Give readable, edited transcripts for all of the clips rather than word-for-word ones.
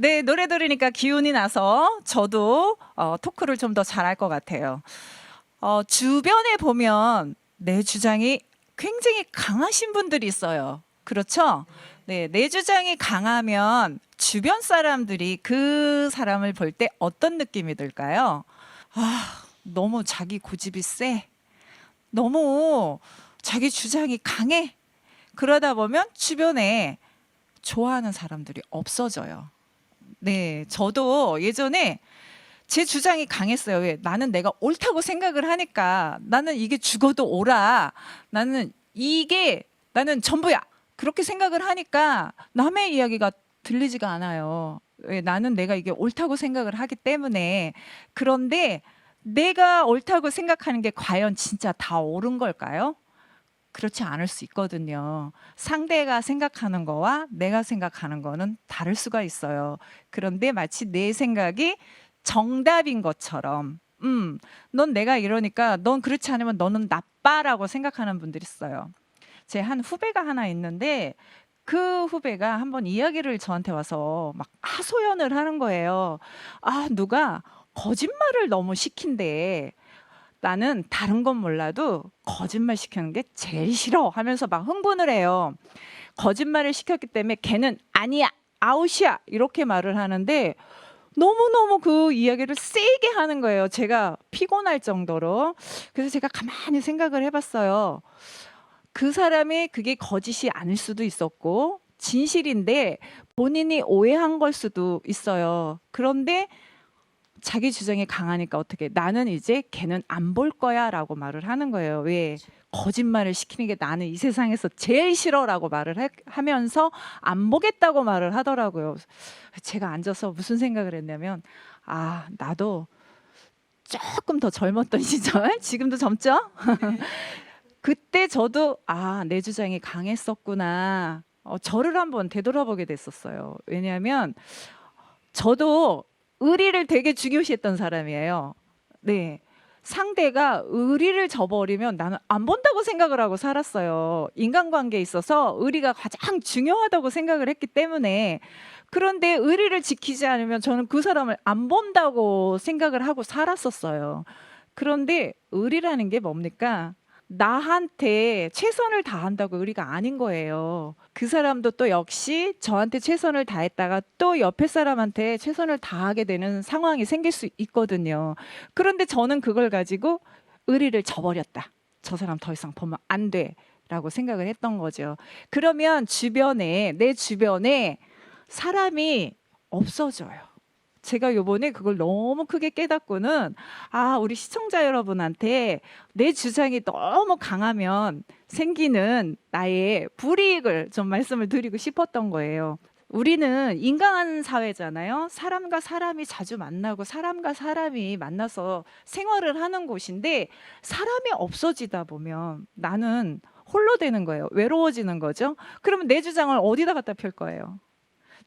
네, 노래 들으니까 기운이 나서 저도 토크를 좀 더 잘할 것 같아요. 주변에 보면 내 주장이 굉장히 강하신 분들이 있어요. 그렇죠? 네, 내 주장이 강하면 주변 사람들이 그 사람을 볼 때 어떤 느낌이 들까요? 아, 너무 자기 고집이 세. 너무 자기 주장이 강해. 그러다 보면 주변에 좋아하는 사람들이 없어져요. 네, 저도 예전에 제 주장이 강했어요. 왜? 나는 내가 옳다고 생각을 하니까 나는 이게 죽어도 옳아. 나는 전부야. 그렇게 생각을 하니까 남의 이야기가 들리지가 않아요. 왜? 나는 내가 이게 옳다고 생각을 하기 때문에. 그런데 내가 옳다고 생각하는 게 과연 진짜 다 옳은 걸까요? 그렇지 않을 수 있거든요. 상대가 생각하는 거와 내가 생각하는 거는 다를 수가 있어요. 그런데 마치 내 생각이 정답인 것처럼, 넌 내가 이러니까 넌 그렇지 않으면 너는 나빠라고 생각하는 분들이 있어요. 제 한 후배가 하나 있는데 그 후배가 한번 이야기를 저한테 와서 막 하소연을 하는 거예요. 아, 누가 거짓말을 너무 시킨대. 나는 다른 건 몰라도 거짓말 시키는 게 제일 싫어 하면서 막 흥분을 해요. 거짓말을 시켰기 때문에 걔는 아니야, 아웃이야 이렇게 말을 하는데 너무너무 그 이야기를 세게 하는 거예요. 제가 피곤할 정도로. 그래서 제가 가만히 생각을 해봤어요. 그 사람이 그게 거짓이 아닐 수도 있었고 진실인데 본인이 오해한 걸 수도 있어요. 그런데 자기 주장이 강하니까 어떻게 나는 이제 걔는 안 볼 거야라고 말을 하는 거예요. 왜? 거짓말을 시키는 게 나는 이 세상에서 제일 싫어라고 말을 하면서 안 보겠다고 말을 하더라고요. 제가 앉아서 무슨 생각을 했냐면 나도 조금 더 젊었던 시절 지금도 젊죠? 그때 저도 내 주장이 강했었구나. 저를 한번 되돌아보게 됐었어요. 왜냐하면 저도 의리를 되게 중요시했던 사람이에요. 네. 상대가 의리를 저버리면 나는 안 본다고 생각을 하고 살았어요. 인간관계에 있어서 의리가 가장 중요하다고 생각을 했기 때문에. 그런데 의리를 지키지 않으면 저는 그 사람을 안 본다고 생각을 하고 살았었어요. 그런데 의리라는 게 뭡니까? 나한테 최선을 다한다고 의리가 아닌 거예요. 그 사람도 또 역시 저한테 최선을 다했다가 또 옆에 사람한테 최선을 다하게 되는 상황이 생길 수 있거든요. 그런데 저는 그걸 가지고 의리를 저버렸다. 저 사람 더 이상 보면 안 돼. 라고 생각을 했던 거죠. 그러면 내 주변에 사람이 없어져요. 제가 요번에 그걸 너무 크게 깨닫고는 우리 시청자 여러분한테 내 주장이 너무 강하면 생기는 나의 불이익을 좀 말씀을 드리고 싶었던 거예요. 우리는 인간 사회잖아요. 사람과 사람이 자주 만나고 사람과 사람이 만나서 생활을 하는 곳인데 사람이 없어지다 보면 나는 홀로 되는 거예요. 외로워지는 거죠. 그러면 내 주장을 어디다 갖다 펼 거예요?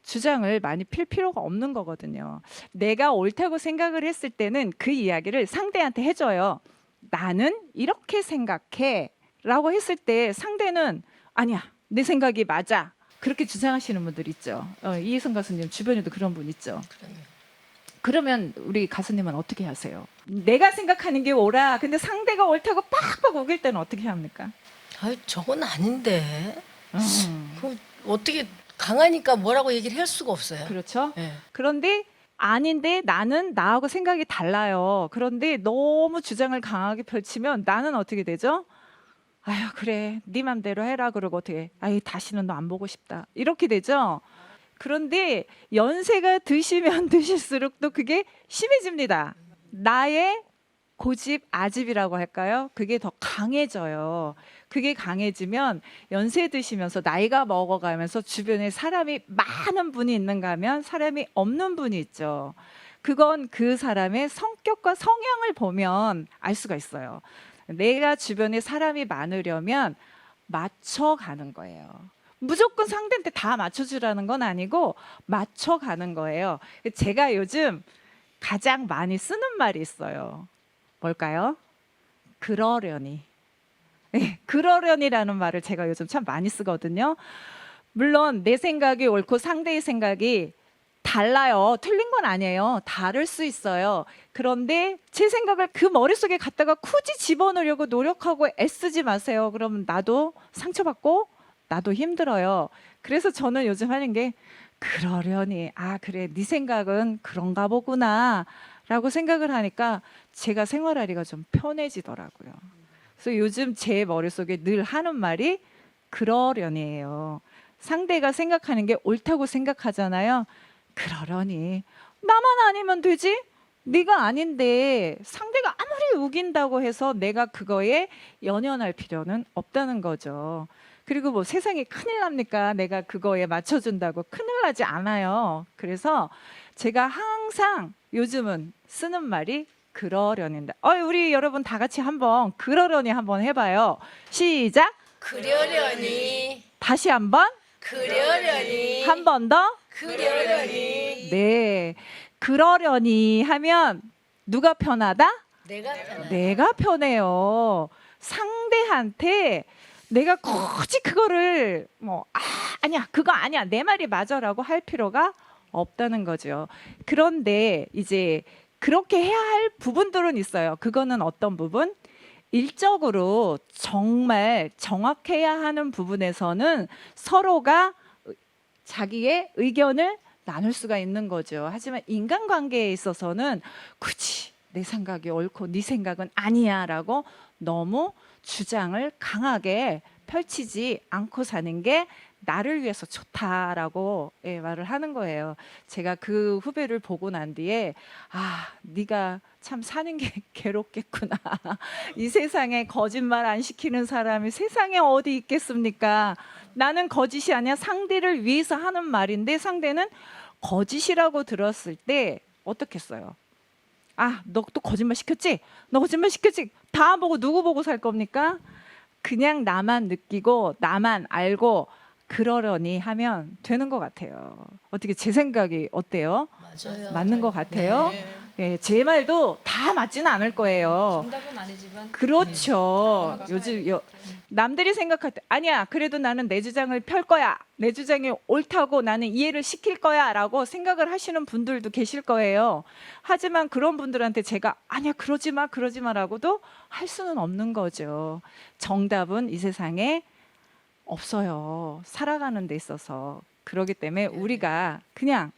주장을 많이 필 필요가 없는 거거든요. 내가 옳다고 생각을 했을 때는 그 이야기를 상대한테 해줘요. 나는 이렇게 생각해 라고 했을 때 상대는 아니야, 내 생각이 맞아. 그렇게 주장하시는 분들 있죠. 이혜성 가수님 주변에도 그런 분 있죠. 그러면 우리 가수님은 어떻게 하세요? 내가 생각하는 게 옳아. 근데 상대가 옳다고 팍팍 우길 때는 어떻게 합니까? 저건 아닌데. 그 어떻게 강하니까 뭐라고 얘기를 할 수가 없어요. 그렇죠. 네. 그런데 아닌데 나는 나하고 생각이 달라요. 그런데 너무 주장을 강하게 펼치면 나는 어떻게 되죠? 아유, 그래, 네 맘대로 해라. 그러고 어떻게? 다시는 너 안 보고 싶다. 이렇게 되죠. 그런데 연세가 드시면 드실수록 또 그게 심해집니다. 나의 고집, 아집이라고 할까요? 그게 더 강해져요. 그게 강해지면 연세 드시면서 나이가 먹어가면서 주변에 사람이 많은 분이 있는가 하면 사람이 없는 분이 있죠. 그건 그 사람의 성격과 성향을 보면 알 수가 있어요. 내가 주변에 사람이 많으려면 맞춰가는 거예요. 무조건 상대한테 다 맞춰주라는 건 아니고 맞춰가는 거예요. 제가 요즘 가장 많이 쓰는 말이 있어요. 뭘까요? 그러려니. 네, 그러려니라는 말을 제가 요즘 참 많이 쓰거든요. 물론 내 생각이 옳고 상대의 생각이 달라요. 틀린 건 아니에요. 다를 수 있어요. 그런데 제 생각을 그 머릿속에 갖다가 굳이 집어넣으려고 노력하고 애쓰지 마세요. 그러면 나도 상처받고 나도 힘들어요. 그래서 저는 요즘 하는 게 그러려니 아 그래 네 생각은 그런가 보구나 라고 생각을 하니까 제가 생활하기가 좀 편해지더라고요. 그래서 요즘 제 머릿속에 늘 하는 말이 그러려니예요. 상대가 생각하는 게 옳다고 생각하잖아요. 그러려니 나만 아니면 되지? 네가 아닌데 상대가 아무리 우긴다고 해서 내가 그거에 연연할 필요는 없다는 거죠. 그리고 뭐 세상에 큰일 납니까? 내가 그거에 맞춰준다고 큰일 나지 않아요. 그래서 제가 항상 요즘은 쓰는 말이 그러려니인데 우리 여러분 다 같이 한번 그러려니 한번 해봐요. 시작. 그러려니 다시 한번 그러려니 한 번 더. 그러려니 네. 그러려니 하면 누가 편하다? 내가 편하다. 내가 편해요. 상대한테 내가 굳이 그거를 뭐 아니야 그거 아니야 내 말이 맞아라고 할 필요가 없다는 거죠. 그런데 이제 그렇게 해야 할 부분들은 있어요. 그거는 어떤 부분? 일적으로 정말 정확해야 하는 부분에서는 서로가 자기의 의견을 나눌 수가 있는 거죠. 하지만 인간관계에 있어서는 굳이 내 생각이 옳고 네 생각은 아니야라고 너무 주장을 강하게 펼치지 않고 사는 게 나를 위해서 좋다라고 말을 하는 거예요. 제가 그 후배를 보고 난 뒤에 네가 참 사는 게 괴롭겠구나. 이 세상에 거짓말 안 시키는 사람이 세상에 어디 있겠습니까? 나는 거짓이 아니야. 상대를 위해서 하는 말인데 상대는 거짓이라고 들었을 때 어떻겠어요? 너 또 거짓말 시켰지? 너 거짓말 시켰지? 다 보고 누구 보고 살 겁니까? 그냥 나만 느끼고 나만 알고 그러려니 하면 되는 것 같아요. 어떻게 제 생각이 어때요? 맞아요. 맞는 것 같아요? 네, 제 말도 다 맞지는 않을 거예요. 정답은 아니지만 그렇죠. 요즘 남들이 생각할 때 아니야. 그래도 나는 내 주장을 펼 거야. 내 주장이 옳다고 나는 이해를 시킬 거야라고 생각을 하시는 분들도 계실 거예요. 하지만 그런 분들한테 제가 아니야 그러지 마라고도 할 수는 없는 거죠. 정답은 이 세상에 없어요. 살아가는 데 있어서. 그렇기 때문에 우리가 그냥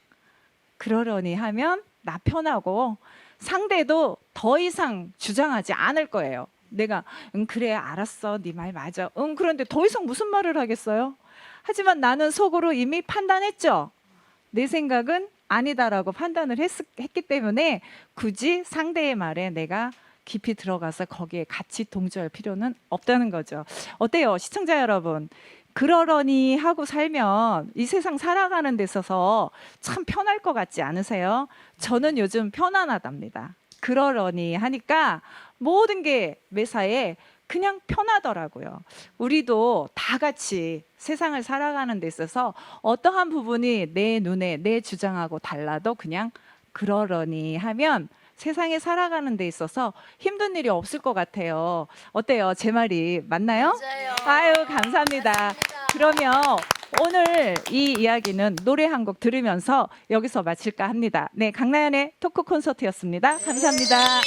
그러려니 하면 나 편하고 상대도 더 이상 주장하지 않을 거예요. 내가 그래 알았어 네 말 맞아 그런데 더 이상 무슨 말을 하겠어요? 하지만 나는 속으로 이미 판단했죠. 내 생각은 아니다라고 판단을 했기 때문에 굳이 상대의 말에 내가 깊이 들어가서 거기에 같이 동조할 필요는 없다는 거죠. 어때요 시청자 여러분? 그러려니 하고 살면 이 세상 살아가는 데 있어서 참 편할 것 같지 않으세요? 저는 요즘 편안하답니다. 그러려니 하니까 모든 게 매사에 그냥 편하더라고요. 우리도 다 같이 세상을 살아가는 데 있어서 어떠한 부분이 내 눈에 내 주장하고 달라도 그냥 그러려니 하면 세상에 살아가는 데 있어서 힘든 일이 없을 것 같아요. 어때요? 제 말이 맞나요? 맞아요. 아유 감사합니다. 맞습니다. 그러면 오늘 이 이야기는 노래 한 곡 들으면서 여기서 마칠까 합니다. 네, 강나연의 토크 콘서트였습니다. 감사합니다.